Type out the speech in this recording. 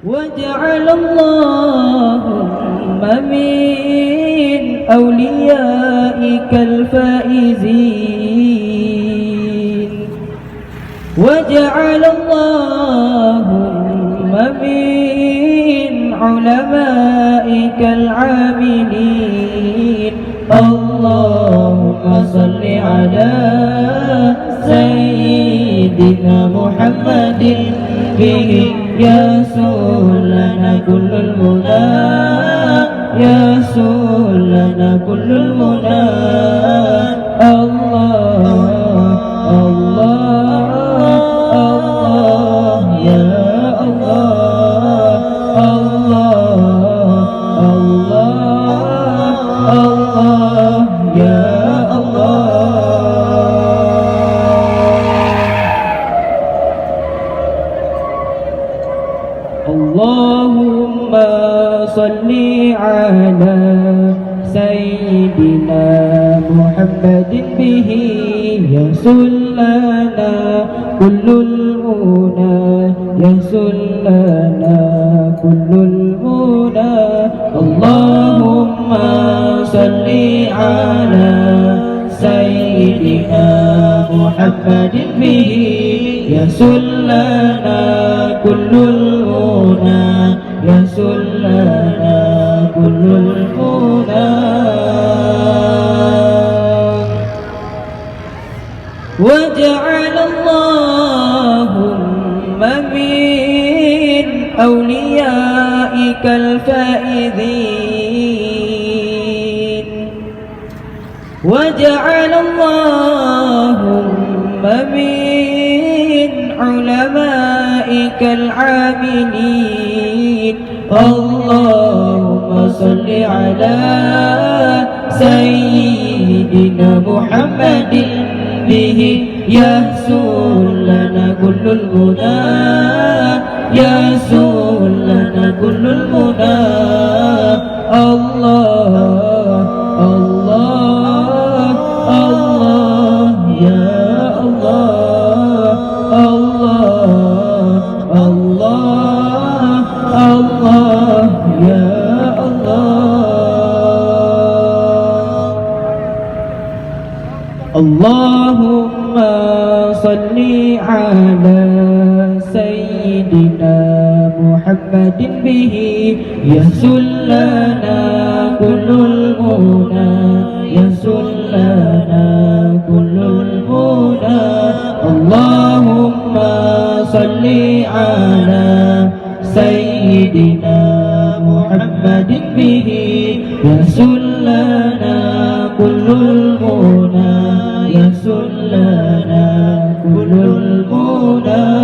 واجعل اللهم من أوليائك الفائزين، واجعل اللهم من علمائك العاملين. اللهم صل على سيدنا محمد به يسول لنا كل المنى، يسول لنا كل المنى. الله الله الله يا الله، الله الله الله يا الله. اللهم صل على سيدنا محمد به يسل لنا كل المنى، يسل لنا كل المنى. اللهم صل على سيدنا محمد به يسل لنا كل المنى، يسل لنا كل المنى. واجعل اللهم من أوليائك الفائزين، واجعل اللهم من علمائك العاملين. اللهم صل على سيدنا محمد به يسول لنا كل المنى، يسول لنا كل المنى. الله الله الله يا الله، الله الله الله يا الله. اللهم صل على سيدنا محمد به يسل لنا كل المنى، يسل لنا كل المنى. اللهم صل على سيدنا محمد به يسل لنا كل المنى، يسل لنا كل المنى.